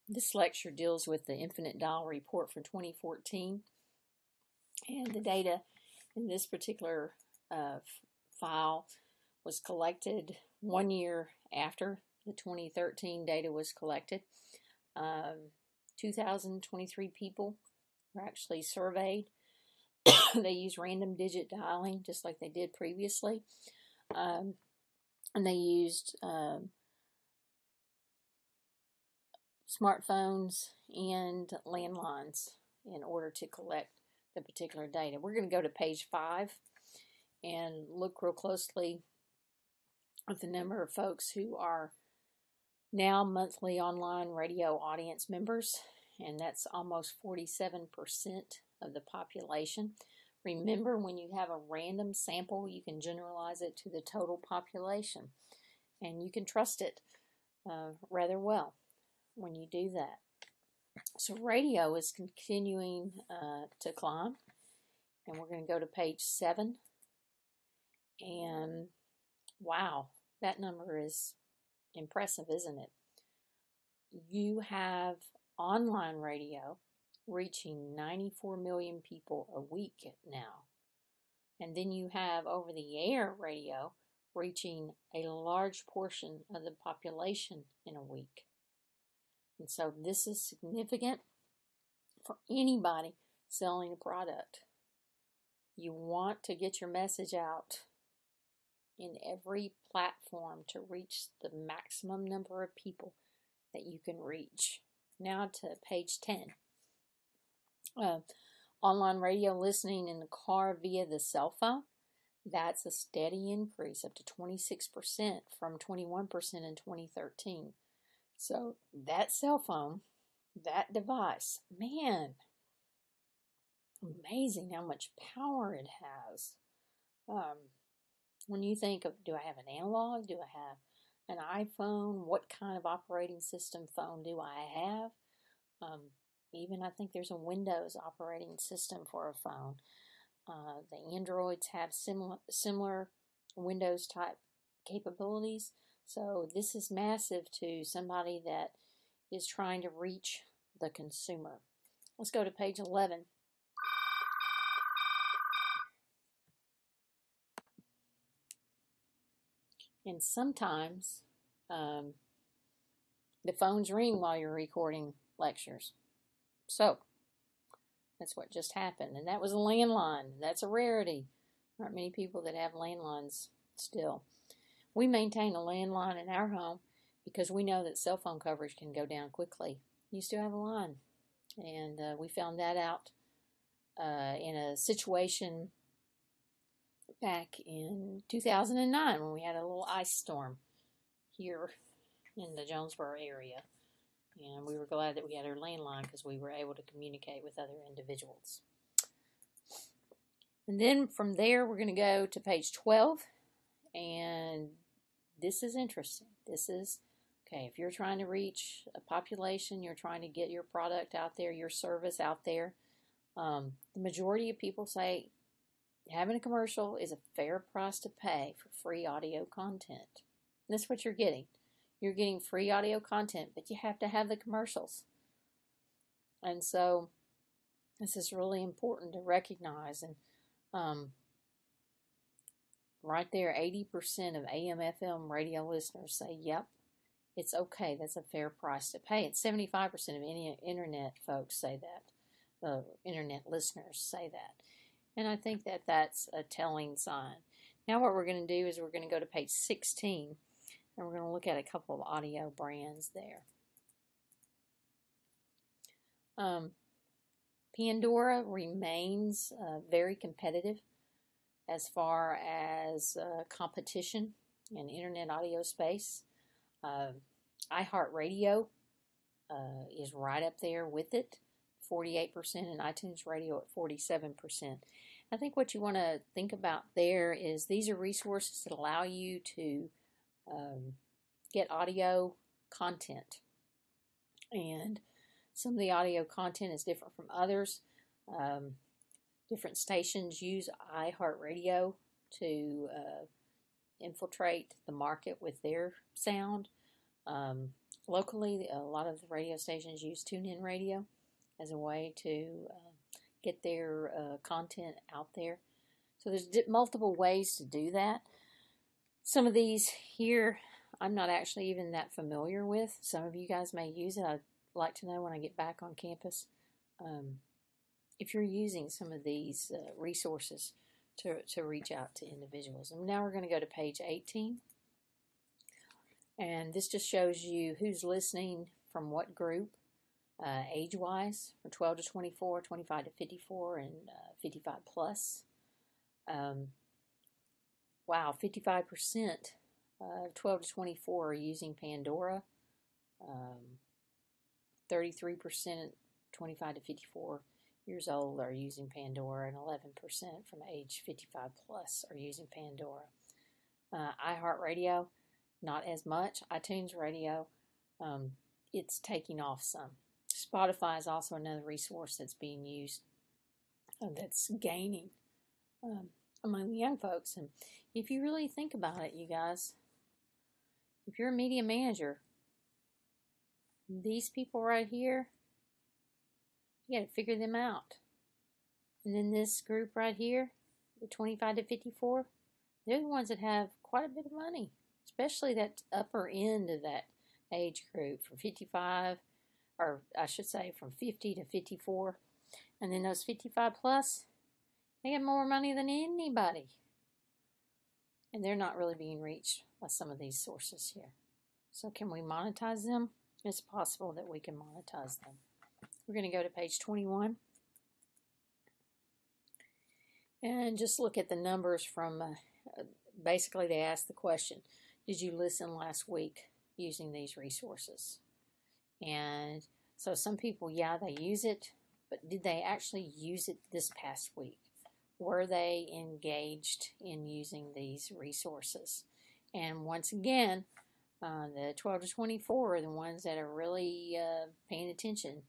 This lecture deals with the Infinite Dial report for 2014, and the data in this particular file was collected 1 year after the 2013 data was collected. 2,023 people were actually surveyed. They used random digit dialing just like they did previously, and they used smartphones and landlines in order to collect the particular data. We're going to go to page 5 and look real closely at the number of folks who are now monthly online radio audience members, and that's almost 47% of the population. Remember, when you have a random sample, you can generalize it to the total population, and you can trust it rather well when you do that. So radio is continuing to climb, and we're going to go to page 7, and wow, that number is impressive, isn't it? You have online radio reaching 94 million people a week now, and then you have over-the-air radio reaching a large portion of the population in a week. And so this is significant for anybody selling a product. You want to get your message out in every platform to reach the maximum number of people that you can reach. Now to page 10. Online radio listening in the car via the cell phone. That's a steady increase up to 26% from 21% in 2013. So that cell phone, that device, man, amazing how much power it has. When you think of, do I have an analog? Do I have an iPhone? What kind of operating system phone do I have? Even I think there's a Windows operating system for a phone. The Androids have similar Windows type capabilities. So this is massive to somebody that is trying to reach the consumer. Let's go to page 11. And sometimes the phones ring while you're recording lectures. So that's what just happened. And that was a landline. That's a rarity. There aren't many people that have landlines still. We maintain a landline in our home because we know that cell phone coverage can go down quickly. You still have a line. And we found that out in a situation back in 2009 when we had a little ice storm here in the Jonesboro area. And we were glad that we had our landline because we were able to communicate with other individuals. And then from there, we're going to go to page 12. And this is interesting. This is, okay, if you're trying to reach a population, you're trying to get your product out there, your service out there, the majority of people say having a commercial is a fair price to pay for free audio content. And that's what you're getting. You're getting free audio content, but you have to have the commercials. And so this is really important to recognize. And right there, 80% of AM/FM radio listeners say, yep, it's okay. That's a fair price to pay. And 75% of any internet folks say that. Internet listeners say that. And I think that that's a telling sign. Now what we're going to do is we're going to go to page 16, and we're going to look at a couple of audio brands there. Pandora remains very competitive as far as competition in internet audio space. iHeartRadio is right up there with it, 48%, and iTunes Radio at 47%. I think what you want to think about there is these are resources that allow you to get audio content. And some of the audio content is different from others. Different stations use iHeartRadio to infiltrate the market with their sound. locally, a lot of the radio stations use TuneIn Radio as a way to get their content out there. So there's multiple ways to do that. Some of these here, I'm not actually even that familiar with. Some of you guys may use it. I'd like to know when I get back on campus if you're using some of these resources to reach out to individuals. And now we're going to go to page 18. And this just shows you who's listening from what group, age-wise, from 12 to 24, 25 to 54, and 55 plus. Wow, 55% of 12 to 24 are using Pandora. 33% 25 to 54 years old are using Pandora, and 11% from age 55 plus are using Pandora. iHeartRadio, not as much. iTunes Radio, it's taking off some. Spotify is also another resource that's being used, that's gaining among the young folks. And if you really think about it, you guys, if you're a media manager, these people right here, you got to figure them out. And then this group right here, the 25 to 54, they're the ones that have quite a bit of money, especially that upper end of that age group from 55, or I should say from 50 to 54. And then those 55 plus, they get more money than anybody. And they're not really being reached by some of these sources here. So can we monetize them? It's possible that we can monetize them. We're going to go to page 21. And just look at the numbers from, basically they asked the question, did you listen last week using these resources? And so some people, yeah, they use it, but did they actually use it this past week? Were they engaged in using these resources? And once again, the 12 to 24 are the ones that are really paying attention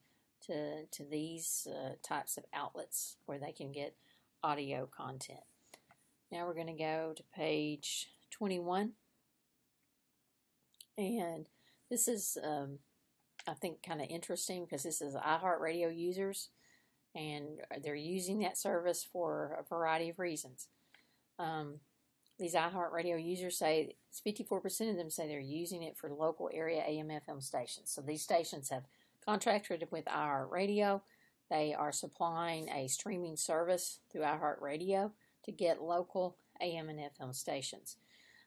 to these types of outlets where they can get audio content. Now we're going to go to page 21. And this is, I think, kind of interesting because this is iHeartRadio users, and they're using that service for a variety of reasons. These iHeartRadio users say, 54% of them say they're using it for local area AM/FM stations. So these stations have contracted with iHeartRadio. They are supplying a streaming service through iHeartRadio to get local AM and FM stations.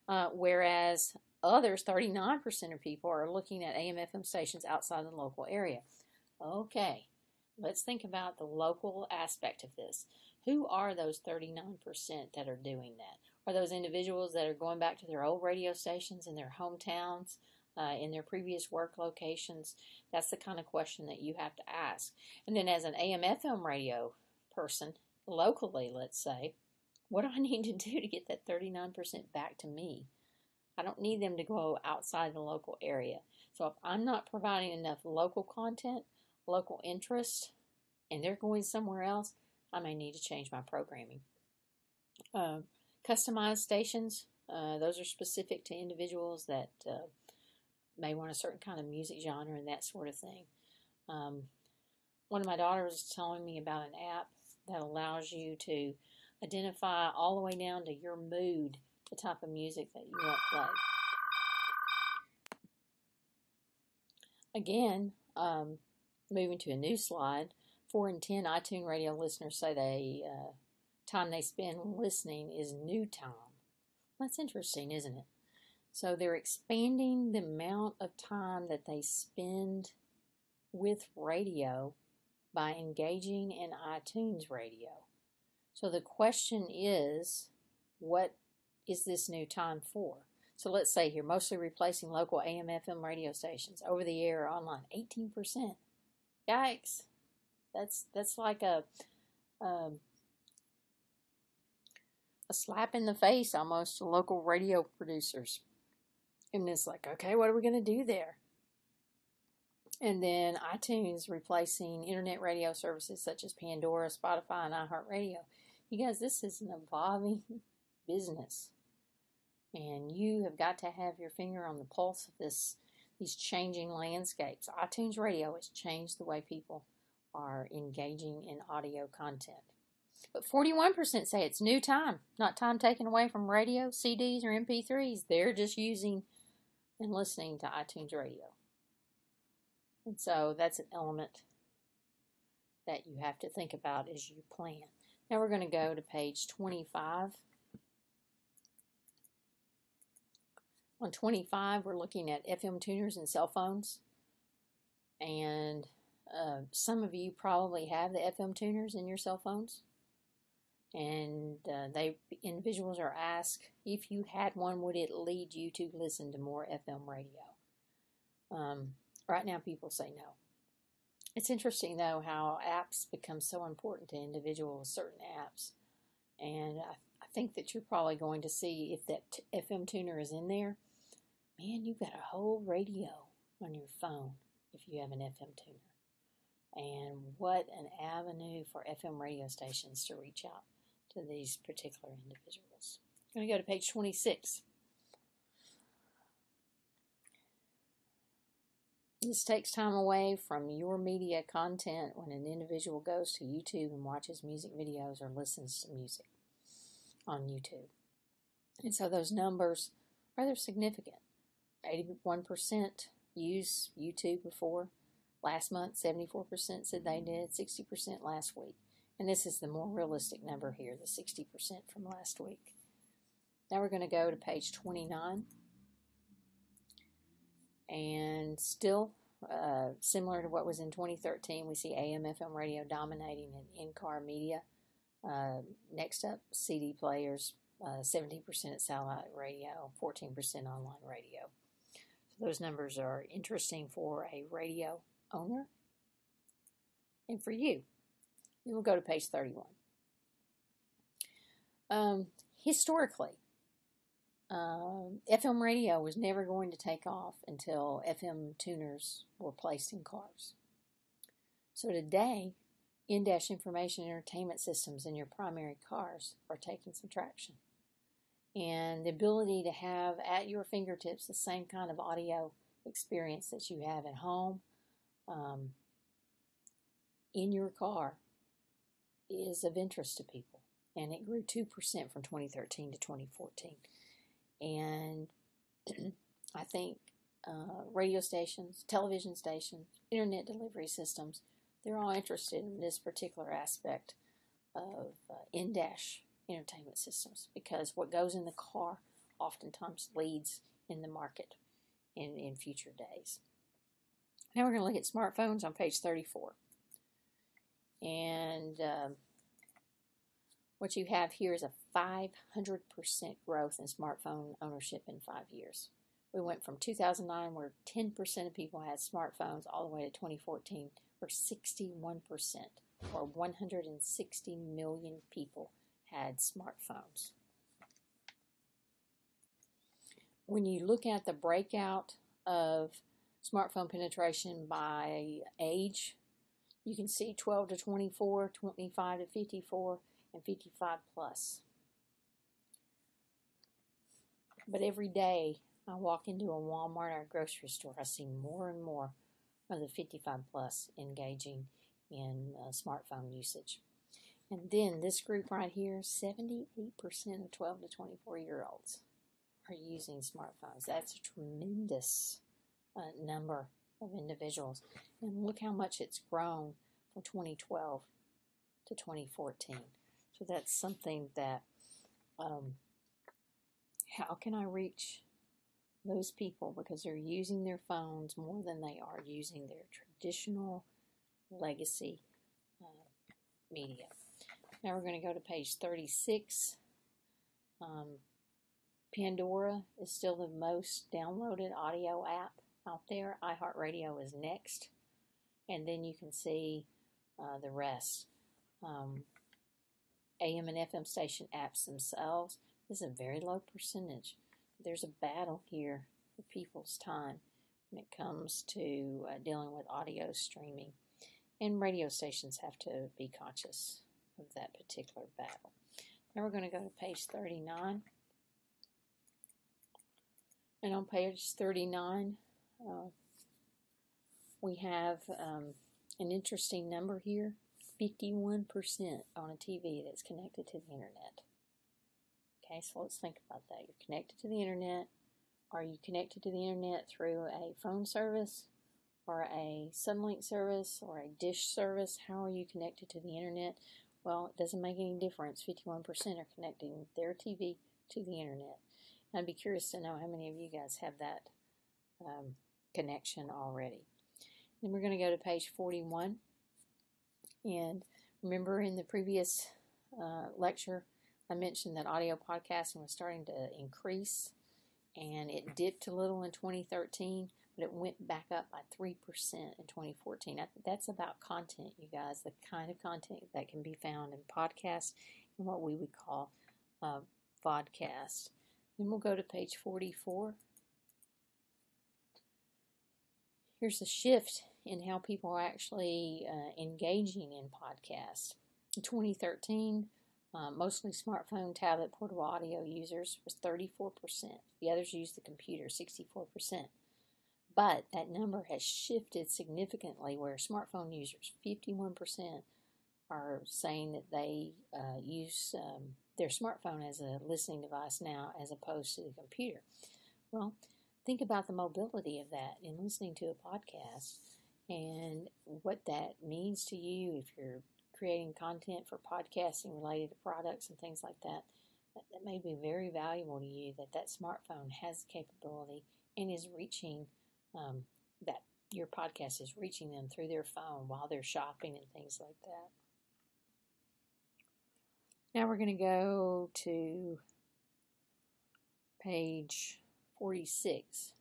Whereas others, 39% of people, are looking at AM/FM stations outside the local area. Okay, let's think about the local aspect of this. Who are those 39% that are doing that? Are those individuals that are going back to their old radio stations in their hometowns, in their previous work locations? That's the kind of question that you have to ask. And then as an AM/FM radio person, locally, let's say, what do I need to do to get that 39% back to me? I don't need them to go outside the local area. So if I'm not providing enough local content, local interest, and they're going somewhere else, I may need to change my programming. Customized stations, those are specific to individuals that may want a certain kind of music genre and that sort of thing. One of my daughters was telling me about an app that allows you to identify all the way down to your mood the type of music that you want played. Again, moving to a new slide, 4 in 10 iTunes radio listeners say they time they spend listening is new time. That's interesting, isn't it? So they're expanding the amount of time that they spend with radio by engaging in iTunes radio. So the question is, what is this new time for? So let's say here, mostly replacing local AM/FM radio stations, over the air or online, 18%. Yikes! That's like a slap in the face almost to local radio producers. And it's like, okay, what are we going to do there? And then iTunes replacing internet radio services such as Pandora, Spotify, and iHeartRadio. You guys, this is an evolving business. And you have got to have your finger on the pulse of this these changing landscapes. iTunes Radio has changed the way people are engaging in audio content. But 41% say it's new time, not time taken away from radio, CDs, or MP3s. They're just using and listening to iTunes Radio. And so that's an element that you have to think about as you plan. Now we're going to go to page 25. On 25, we're looking at FM tuners and cell phones. And some of you probably have the FM tuners in your cell phones. And individuals are asked, if you had one, would it lead you to listen to more FM radio? Right now, people say no. It's interesting, though, how apps become so important to individuals, certain apps. And I think that you're probably going to see if that FM tuner is in there. Man, you've got a whole radio on your phone if you have an FM tuner. And what an avenue for FM radio stations to reach out to these particular individuals. I'm going to go to page 26. This takes time away from your media content when an individual goes to YouTube and watches music videos or listens to music on YouTube. And so those numbers are rather significant. 81% use YouTube before. Last month, 74% said they did, 60% last week. And this is the more realistic number here, the 60% from last week. Now we're going to go to page 29. And still, similar to what was in 2013, we see AM/FM radio dominating in in-car media. Next up, CD players, 17% at satellite radio, 14% online radio. So those numbers are interesting for a radio owner and for you. Then we'll go to page 31. Historically, FM radio was never going to take off until FM tuners were placed in cars. So today, in-dash information entertainment systems in your primary cars are taking some traction. And the ability to have at your fingertips the same kind of audio experience that you have at home, in your car, is of interest to people. And it grew 2% from 2013 to 2014. And I think radio stations, television stations, internet delivery systems, they're all interested in this particular aspect of in-dash entertainment systems, because what goes in the car oftentimes leads in the market in future days. Now we're going to look at smartphones on page 34. And what you have here is a 500% growth in smartphone ownership in 5 years. We went from 2009, where 10% of people had smartphones, all the way to 2014, where 61%, or 160 million people, had smartphones. When you look at the breakout of smartphone penetration by age, you can see 12 to 24, 25 to 54, and 55 plus. But every day I walk into a Walmart or a grocery store, I see more and more of the 55 plus engaging in smartphone usage. And then this group right here, 78% of 12 to 24 year olds are using smartphones. That's a tremendous number of individuals. And look how much it's grown from 2012 to 2014. So that's something that, how can I reach those people? Because they're using their phones more than they are using their traditional legacy media. Now we're going to go to page 36. Pandora is still the most downloaded audio app out there. iHeartRadio is next. And then you can see the rest. AM and FM station apps themselves is a very low percentage. There's a battle here for people's time when it comes to dealing with audio streaming. And radio stations have to be conscious of that particular battle. Now we're going to go to page 39. And on page 39, we have an interesting number here, 51% on a TV that's connected to the internet. Okay, so let's think about that. You're connected to the internet. Are you connected to the internet through a phone service or a Suddenlink service or a dish service? How are you connected to the internet? Well, it doesn't make any difference. 51% are connecting their TV to the internet. I'd be curious to know how many of you guys have that connection already. Then we're going to go to page 41. And remember in the previous lecture, I mentioned that audio podcasting was starting to increase, and it dipped a little in 2013, but it went back up by 3% in 2014. That's about content, you guys, the kind of content that can be found in podcasts and what we would call vodcast. Then we'll go to page 44. Here's a shift in how people are actually engaging in podcasts. In 2013, mostly smartphone, tablet, portable audio users was 34%. The others used the computer, 64%. But that number has shifted significantly where smartphone users, 51%, are saying that they use their smartphone as a listening device now as opposed to the computer. Well, think about the mobility of that in listening to a podcast and what that means to you if you're creating content for podcasting related to products and things like that. That may be very valuable to you that smartphone has the capability and is reaching, that your podcast is reaching them through their phone while they're shopping and things like that. Now we're going to go to page 46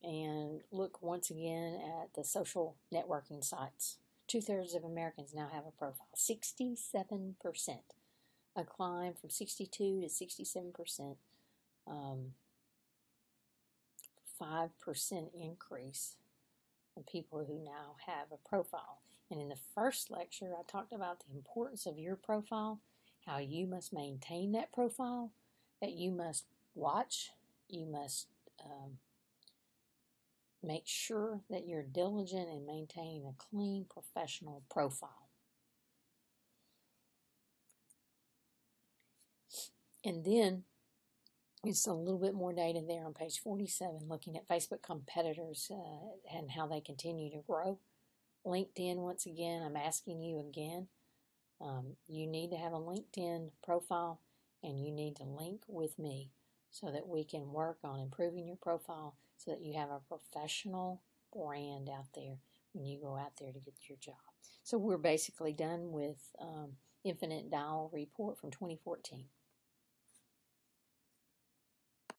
and look once again at the social networking sites. 2/3 of Americans now have a profile. 67%, a climb from 62 to 67%, 5% increase in people who now have a profile. And in the first lecture, I talked about the importance of your profile, how you must maintain that profile, that you must watch, you must make sure that you're diligent in maintaining a clean, professional profile. And then it's a little bit more data there on page 47, looking at Facebook competitors and how they continue to grow. LinkedIn, once again, I'm asking you again, you need to have a LinkedIn profile and you need to link with me so that we can work on improving your profile so that you have a professional brand out there when you go out there to get your job. So we're basically done with Infinite Dial Report from 2014.